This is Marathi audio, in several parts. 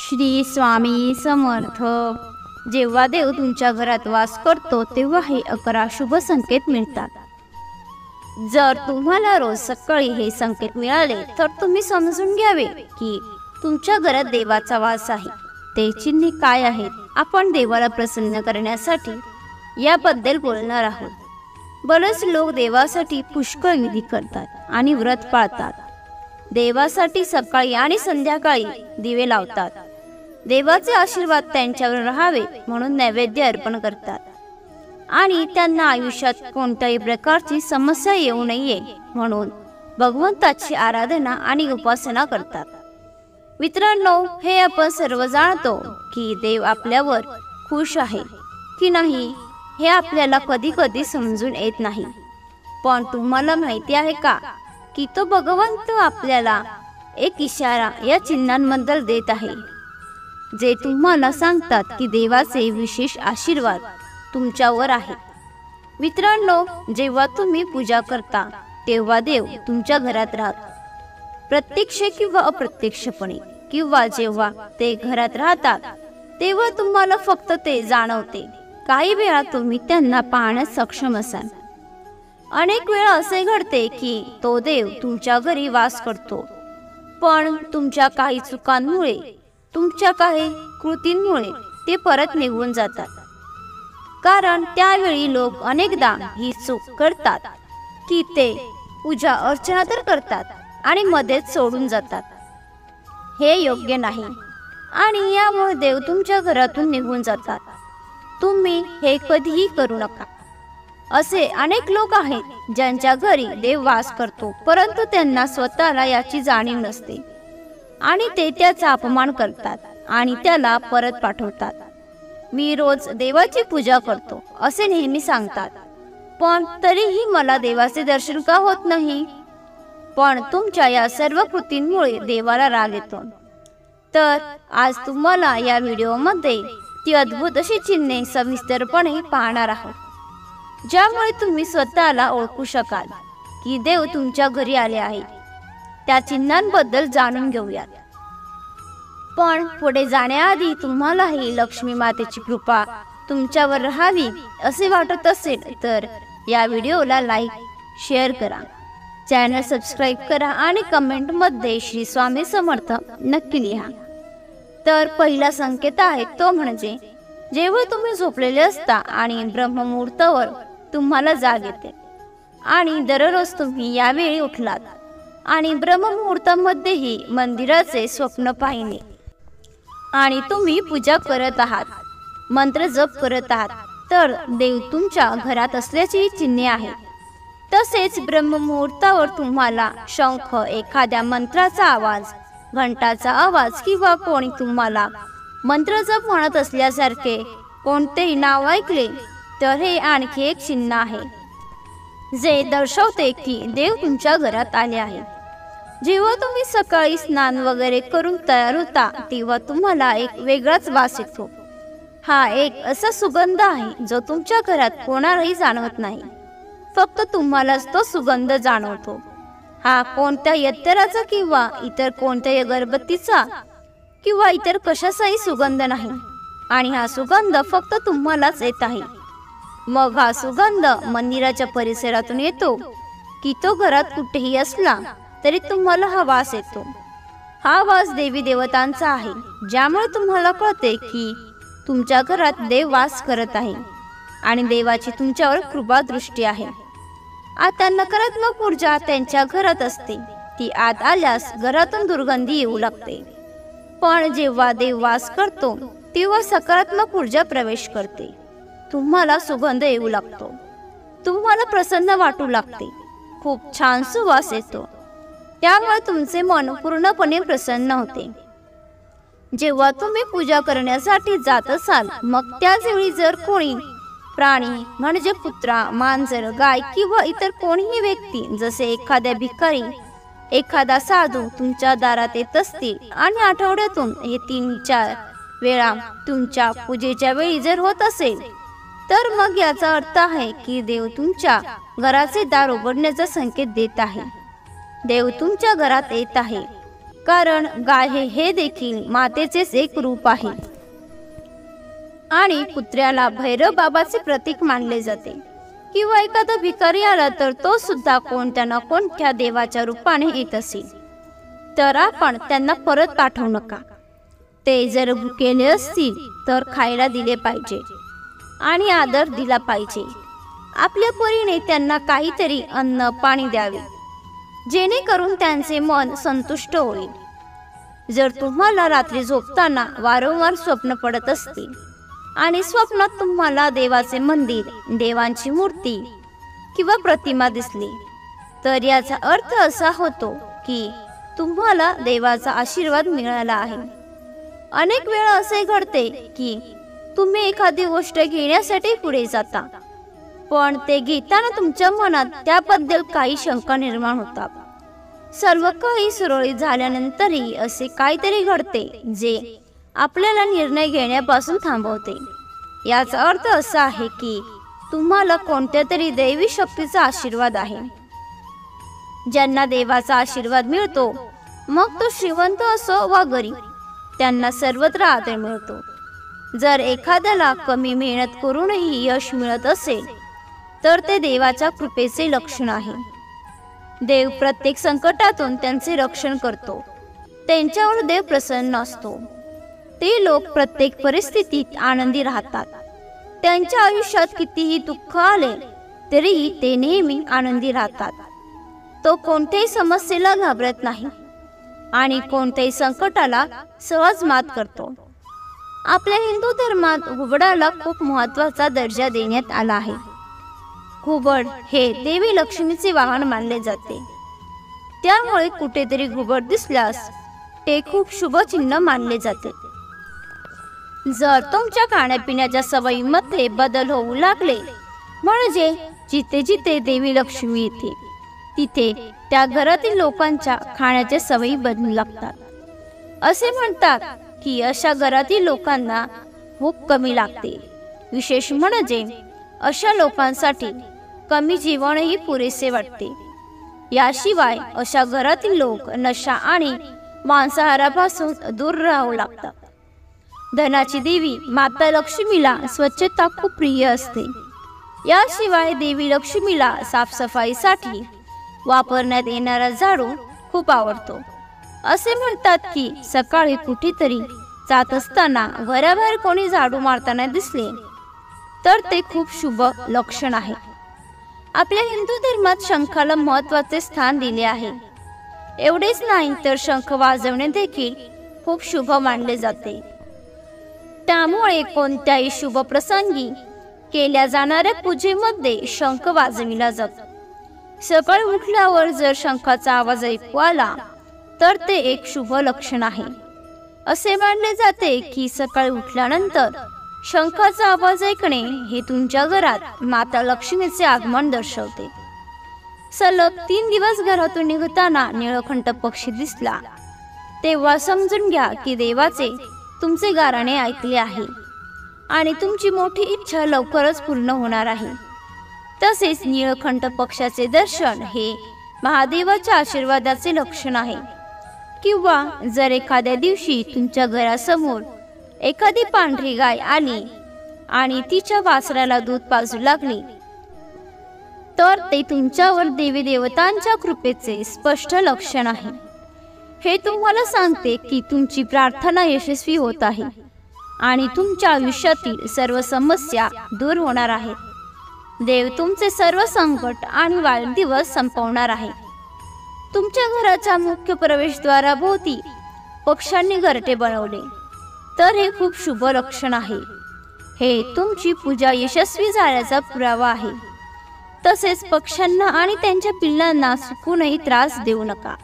श्री स्वामी समर्थ। जेव्हा देव तुमच्या घरात वास करतो तेव्हा हे 11 शुभ संकेत मिळतात। जर तुम्हाला रोज सकाळी हे संकेत मिळाले तर तुम्ही समजून घ्यावे की तुमच्या घरात देवाचा वास आहे। ते चिन्हे काय आहेत, आपण देवाला प्रसन्न करण्यासाठी याबद्दल बोलणार आहोत। बरेच लोक देवासाठी पुष्कळ विधी करतात आणि व्रत पाळतात। देवासाठी सकाळी आणि संध्याकाळी दिवे लावतात। देवाचे आशीर्वाद त्यांच्यावर राहावे म्हणून नैवेद्य अर्पण करतात आणि त्यांना आयुष्यात कोणत्याही प्रकारची समस्या येऊ नये म्हणून भगवंताची आराधना आणि उपासना करतात। मित्रांनो, हे आपण सर्व जाणतो की देव आपल्यावर खुश आहे की नाही हे आपल्याला कधी कधी समजून येत नाही। पण तुम्हाला माहिती आहे का की तो भगवंत आपल्याला एक इशारा या चिन्हांबद्दल देत आहे, जे तुम्हाला सांगतात की देवाचे विशेष आशीर्वाद तुमच्यावर आहे। मित्रांनो, जेव्हा तुम्ही पूजा करता तेव्हा देव तुमच्या घरात राहतात, प्रत्यक्ष किंवा अप्रत्यक्षपणे, किंवा जेव्हा ते घरात राहतात तेव्हा तुम्हाला फक्त ते जाणवते। काही वेळा तुम्ही त्यांना पाहण्यास सक्षम असाल। अनेक वेळा असे घडते की तो देव तुमच्या घरी वास करतो, पण तुमच्या काही चुकांमुळे, तुमच्या काही कृतींमुळे ते परत निघून जातात। कारण त्यावेळी लोक अनेकदा ही चूक करतात की ते पूजा अर्चना तर करतात आणि मध्येच सोडून जातात। हे योग्य नाही आणि यामुळे देव तुमच्या घरातून निघून जातात। तुम्ही हे कधीही करू नका। असे अनेक लोक आहेत ज्यांच्या घरी देव वास करतो, परंतु त्यांना स्वतःला याची जाणीव नसते आणि ते त्याचा अपमान करतात आणि त्याला परत पाठवतात। मी रोज देवाची पूजा करतो असे नेहमी सांगतात, पण तरीही मला देवाचे दर्शन का होत नाही? पण तुमच्या या सर्व कृतींमुळे देवाला राग येतो। तर आज तुम्हाला या व्हिडिओमध्ये ती अद्भुत अशी चिन्हे सविस्तरपणे पाहणार आहोत, ज्यामुळे तुम्ही स्वतःला ओळखू शकाल की देव तुमच्या घरी आले आहे। त्या चिन्हांबद्दल जाणून घेऊयात। पण पुढे जाण्याआधी तुम्हाला ही लक्ष्मी मातेची कृपा तुमच्यावर राहावी असे वाटत असेल तर या व्हिडिओला लाईक, शेअर करा, चॅनल सबस्क्राईब करा आणि कमेंटमध्ये श्री स्वामी समर्थ नक्की लिहा। तर पहिला संकेत आहे तो म्हणजे जेव्हा तुम्ही झोपलेले असता आणि ब्रह्ममुहूर्तावर तुम्हाला जाग येते आणि दररोज तुम्ही यावेळी उठलात आणि ब्रह्ममुहूर्तामध्येही मंदिराचे स्वप्न पाहिणे आणि तुम्ही पूजा करत आहात, मंत्र जप करत आहात, तर देव तुमच्या घरात असल्याची चिन्हे आहे। तसेच ब्रह्ममुहूर्तावर तुम्हाला शंख, एखाद्या मंत्राचा आवाज, घंटाचा आवाज किंवा कोणी तुम्हाला मंत्र जप म्हणत असल्यासारखे कोणतेही नाव ऐकले तर हे आणखी एक चिन्ह आहे, जे दर्शवते की देव तुमच्या घरात आले आहे। जेव्हा तुम्ही सकाळी स्नान वगैरे करून तयार होता तेव्हा तुम्हाला एक वेगळाच वास येतो। हा एक असा सुगंध आहे जो तुमच्या घरात कोणालाही जाणवत नाही, फक्त तुम्हालाच तो सुगंध जाणवतो। हा कोणत्या यत्तराचा किंवा इतर कोणत्याही अगरबत्तीचा किंवा इतर कशाचाही सुगंध नाही आणि हा सुगंध फक्त तुम्हालाच येत आहे। मग हा सुगंध मंदिराच्या परिसरातून येतो की तो घरात कुठेही असला तरी तुम्हाला हा वास येतो। हा वास देवी देवतांचा आहे, ज्यामुळे तुम्हाला कळते की तुमच्या घरात देव वास करत आहे आणि देवाची तुमच्यावर कृपा दृष्टी आहे। आता नकारात्मक ऊर्जा त्यांच्या घरात असते, ती आत आल्यास घरातून दुर्गंधी येऊ लागते। पण जेव्हा देव वास करतो तेव्हा सकारात्मक ऊर्जा प्रवेश करते, तुम्हाला सुगंध येऊ लागतो, तुम्हाला प्रसन्न वाटू लागते, खूप छान सुवास येतो, त्यामुळे तुमचे मन पूर्णपणे प्रसन्न होते। जेव्हा तुम्ही पूजा करण्यासाठी जात असाल मग त्याच वेळी जर कोणी प्राणी म्हणजे कुत्रा, मांजर, गाय किंवा इतर कोणीही व्यक्ती जसे एखाद्या भिकारी, एखादा साधू तुमच्या दारात येत असतील आणि आठवड्यातून हे 3-4 वेळा तुमच्या पूजेच्या वेळी जर होत असेल तर मग याचा अर्थ आहे की देव तुमच्या घराचे दार उघडण्याचा संकेत देत आहे। देव तुमच्या घरात येत आहे कारण गाय हे देखील मातेचेच एक रूप आहे आणि कुत्र्याला भैरव बाबाचे प्रतीक मानले जाते। किंवा एखादा भिकारी आला तर तो सुद्धा कोणत्या ना कोणत्या देवाच्या रूपाने येत असेल, तर आपण त्यांना परत पाठवू नका। ते जर भुकेले असतील तर खायला दिले पाहिजे आणि आदर दिला पाहिजे। आपल्या परीने त्यांना काहीतरी अन्न पाणी द्यावे, जेणेकरून त्यांचे मन संतुष्ट होईल। जर तुम्हाला रात्री झोपताना वारंवार स्वप्न पडत असतील आणि स्वप्नात तुम्हाला देवाचे मंदिर, देवांची मूर्ती किंवा प्रतिमा दिसली, तर याचा अर्थ असा होतो की तुम्हाला देवाचा आशीर्वाद मिळाला आहे। अनेक वेळा असे घडते की तुम्ही एखादी गोष्ट घेण्यासाठी पुढे जाता, पण ते घेताना तुमच्या मनात त्याबद्दल काही शंका निर्माण होतात। सर्व काही सुरळीत झाल्यानंतरही असे काहीतरी घडते जे आपल्याला निर्णय घेण्यापासून थांबवते। याचा अर्थ असा आहे की तुम्हाला कोणत्या तरी दैवी शक्तीचा आशीर्वाद आहे। ज्यांना देवाचा आशीर्वाद मिळतो, मग तो श्रीमंत असो वा गरीब, त्यांना सर्वत्र आदर मिळतो। जर एखाद्याला कमी मेहनत करूनही यश मिळत असेल तर ते देवाच्या कृपेचे लक्षण आहे। देव प्रत्येक संकटातून त्यांचे रक्षण करतो। त्यांच्यावर देव प्रसन्न असतो। ते लोक प्रत्येक परिस्थितीत आनंदी राहतात। त्यांच्या आयुष्यात कितीही दुःख आले तरीही ते नेहमी आनंदी राहतात। तो कोणत्याही समस्येला घाबरत नाही आणि कोणत्याही संकटाला सहज मात करतो। आपल्या हिंदू धर्मात घुबडाला खूप महत्त्वाचा दर्जा देण्यात आला आहे। घुबड हे देवी लक्ष्मीचे वाहन मानले जाते, त्यामुळे कुठेतरी घुबड दिसल्यास ते खूप शुभ चिन्ह मानले जाते। जर तुमच्या खाण्यापिण्याच्या सवयीमध्ये बदल होऊ लागले, म्हणजे जिथे जिथे देवी लक्ष्मी येते तिथे त्या घरातील लोकांच्या खाण्याच्या सवयी बदलू लागतात। असे म्हणतात की अशा घरातील लोकांना भूक कमी लागते। विशेष म्हणजे अशा लोकांसाठी कमी जेवणही पुरेसे वाटते। याशिवाय अशा घरातील लोक नशा आणि मांसाहारापासून दूर राहू लागतात। धनाची देवी माता लक्ष्मीला स्वच्छता खूप प्रिय असते। याशिवाय देवी लक्ष्मीला साफसफाईसाठी वापरण्यात येणारा झाडू खूप आवडतो। असे म्हणतात की सकाळी कुठेतरी जात असताना घराबाहेर कोणी झाडू मारताना दिसले तर ते खूप शुभ लक्षण आहे। आपल्या हिंदू धर्मात शंखाला महत्त्वाचे स्थान दिले आहे। एवढेच नाही तर शंख वाजवणे देखील खूप शुभ मानले जाते। त्यामुळे कोणत्याही शुभ प्रसंगी केल्या जाणाऱ्या पूजेमध्ये शंख वाजविला जातो। सकाळी उठल्यावर जर शंखाचा आवाज ऐकू आला तर ते एक शुभ लक्षण आहे। असे मानले जाते की सकाळी उठल्यानंतर शंखाचा आवाज ऐकणे हे तुमच्या घरात माता लक्ष्मीचे आगमन दर्शवते। सलग 3 दिवस घरातून निघताना निळकंठ पक्षी दिसला तेव्हा समजून घ्या की देवाचे तुमचे गाराणे ऐकले आहे आणि तुमची मोठी इच्छा लवकरच पूर्ण होणार आहे। तसेच निळकंठ पक्षाचे दर्शन हे महादेवाच्या आशीर्वादाचे लक्षण आहे। किंवा जर एखाद्या दिवशी तुमच्या घरासमोर एखादी पांढरी गाय आली आणि तिच्या वासराला दूध पाजू लागली तर ते तुमच्यावर देवी देवतांच्या कृपेचे स्पष्ट लक्षण आहे। हे तुम्हाला सांगते की तुमची प्रार्थना यशस्वी होत आहे आणि तुमच्या आयुष्यातील सर्व समस्या दूर होणार आहेत। देव तुमचे सर्व संकट आणि वाईट दिवस संपवणार आहे। तुमच्या घराच्या मुख्य प्रवेशद्वाराभोवती पक्ष्यांनी घरटे बनवले तर हे खूप शुभ लक्षण आहे। हे तुमची पूजा यशस्वी झाल्याचा पुरावा आहे। तसेच पक्ष्यांना आणि त्यांच्या पिल्लांना चुकूनही त्रास देऊ नका।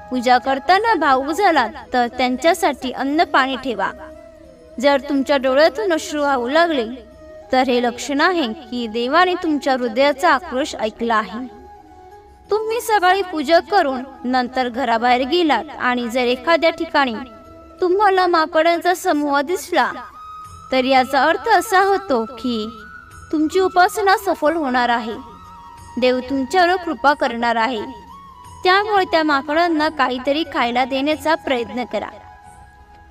पूजा करताना भावुक झालात तर त्यांच्यासाठी अन्न पाणी ठेवा। जर तुमच्या डोळ्यातून अश्रू वाहू लागले तर हे लक्षण आहे की देवाने तुमच्या हृदयाचा आक्रोश ऐकला आहे। तुम्ही सकाळी पूजा करून नंतर घराबाहेर गेलात आणि जर एखाद्या ठिकाणी तुम्हाला माकडांचा समूह दिसला तर याचा अर्थ असा होतो की तुमची उपासना सफल होणार आहे। देव तुमच्यावर कृपा करणार आहे। त्यामुळे त्या माकडांना काहीतरी खायला देण्याचा प्रयत्न करा.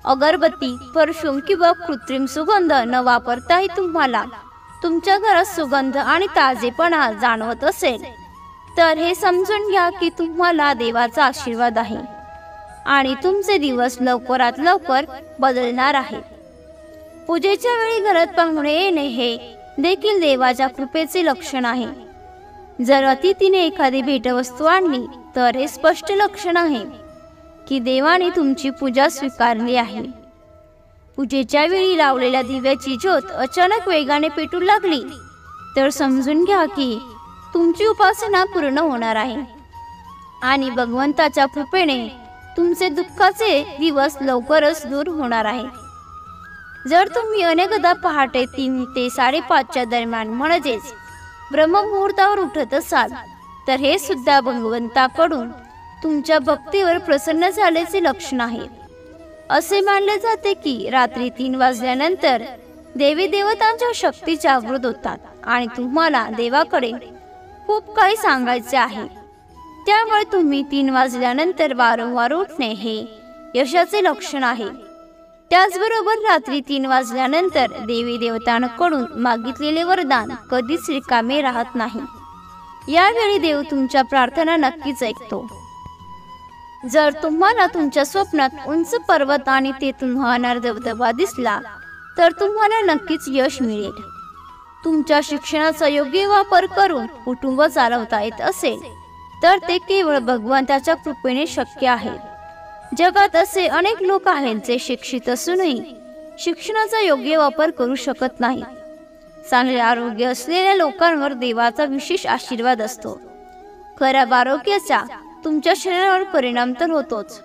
अगरबत्ती, परफ्यूम किंवा कृत्रिम सुगंध न वापरताही तुम्हाला तुमच्या घरात सुगंध आणि ताजेपणा जाणवत असेल तर हे समजून घ्या की तुम्हाला देवाचा आशीर्वाद आहे आणि तुमचे दिवस लवकरात लवकर बदलणार आहेत. पूजेच्या वेळी घरात पाहुणे येणे हे देखील देवाच्या कृपेचे लक्षण आहे. जर अतिथीने एखादी भेटवस्तू आणली तर हे स्पष्ट लक्षण आहे की देवाने तुमची पूजा स्वीकारली आहे. पूजेच्या वेळी लावलेल्या दिव्याची ज्योत अचानक वेगाने पेटू लागली तर समजून घ्या की तुमची उपासना पूर्ण होणार आहे आणि भगवंताच्या कृपेने तुमचे दुःखाचे दिवस लवकरच दूर होणार आहे. जर तुम्ही अनेकदा पहाटे 3 ते 5:30च्या दरम्यान म्हणजेच ब्रह्ममुहूर्तावर उठत असाल तर हे सुद्धा भगवंताकडून तुमच्या भक्तीवर प्रसन्न झाल्याचे लक्षण आहे. असे मानले जाते की रात्री 3 वाजल्यानंतर देवी देवतांच्या शक्ती जागृत होतात आणि तुम्हाला देवाकडे खूप काही सांगायचे आहे. त्यामुळे तुम्ही 3 वाजल्यानंतर वारंवार उठणे हे यशाचे लक्षण आहे. त्याचबरोबर रात्री 3 वाजल्यानंतर देवी देवतांकडून मागितलेले वरदान कधीच रिकामे राहत नाही. यावेळी देव तुमच्या प्रार्थना नक्कीच ऐकतो. जर तुम्हाला तुमच्या स्वप्नात उंच पर्वत आणि तेथून वाहणारा धबधबा दिसला तर तुम्हाला नक्कीच यश मिळेल. तुमच्या शिक्षणाचा योग्य वापर करून कुटुंब चालवता येत असेल तर ते केवळ भगवंताच्या कृपेने शक्य आहे. जगात असे अनेक लोक आहेत जे शिक्षित असूनही शिक्षणाचा योग्य वापर करू शकत नाहीत. चांगले आरोग्य असलेल्या लोकांवर देवाचा विशेष आशीर्वाद असतो. खराब आरोग्याचा तुमच्या शरीरावर परिणाम तर होतोच,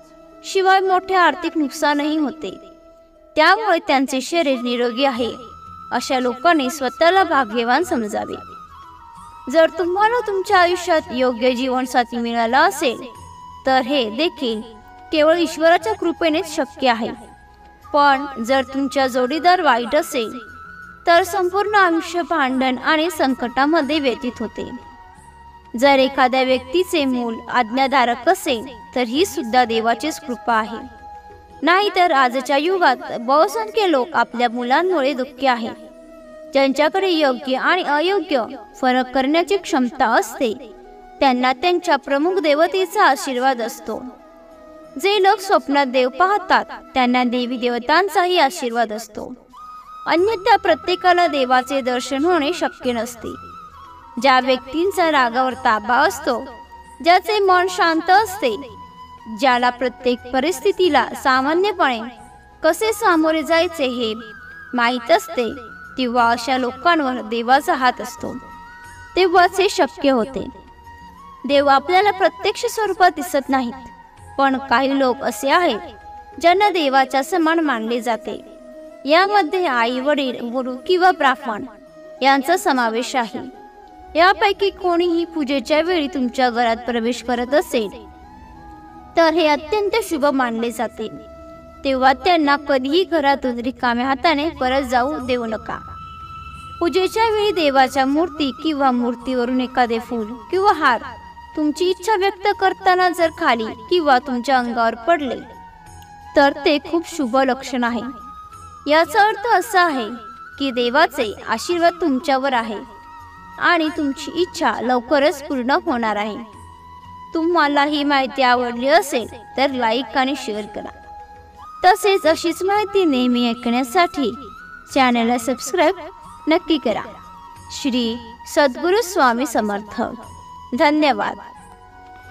शिवाय मोठे आर्थिक नुकसानही होते. त्यामुळे त्यांचे शरीर निरोगी आहे अशा लोकांनी स्वतःला भाग्यवान समजावे. जर तुम्हाला तुमच्या आयुष्यात योग्य जीवनसाथी मिळाला असेल तर हे देखील केवळ ईश्वराच्या कृपेनेच शक्य आहे. पण जर तुमचा जोडीदार वाईट असेल तर संपूर्ण आयुष्य भांडण आणि संकटामध्ये व्यतीत होते. जर एखाद्या व्यक्तीचे मूल आज्ञाधारक असेल तर ही सुद्धा देवाचीच कृपा आहे. नाहीतर आजच्या युगात बहुसंख्य लोक आपल्या मुलांमुळे दुःखी आहेत. ज्यांच्याकडे योग्य आणि अयोग्य फरक करण्याची क्षमता असते त्यांना त्यांच्या प्रमुख देवतेचा आशीर्वाद असतो. जे लोक स्वप्नात देव पाहतात त्यांना देवी देवतांचाही आशीर्वाद असतो. अन्यथा प्रत्येकाला देवाचे दर्शन होणे शक्य नसते. ज्या व्यक्तींचा रागावर ताबा असतो, ज्याचे मन शांत असते, ज्याला प्रत्येक परिस्थितीला सामान्यपणे कसे सामोरे जायचे हे माहीत असते, तेव्हा अशा लोकांवर देवाचा हात असतो. तेव्हाच हे शक्य होते. देव आपल्याला प्रत्यक्ष स्वरूपात दिसत नाहीत, पण काही लोक असे आहेत ज्यांना देवाच्या समान मानले जाते. यामध्ये आई वडील, गुरु किंवा ब्राह्मण यांचा समावेश आहे. यापैकी कोणीही पूजेच्या वेळी तुमच्या घरात प्रवेश करत असेल तर हे अत्यंत शुभ मानले जाते. तेव्हा त्यांना कधीही घरातून रिकाम्या हाताने परत जाऊ देऊ नका. पूजेच्या वेळी देवाच्या मूर्ती किंवा मूर्तीवरून एखादे फूल किंवा हार तुमची इच्छा व्यक्त करताना जर खाली किंवा तुमच्या अंगावर पडले तर ते खूप शुभ लक्षण आहे. याचा अर्थ असा आहे की देवाचे आशीर्वाद तुमच्यावर आहे आणि तुमची इच्छा लवकरच पूर्ण होणार आहे. तुम्हाला ही माहिती आवडली असेल तर लाईक आणि शेअर करा. तसेच अशीच माहिती नेहमी ऐकण्यासाठी चॅनलला सबस्क्राईब नक्की करा. श्री सद्गुरु स्वामी समर्थ. धन्यवाद.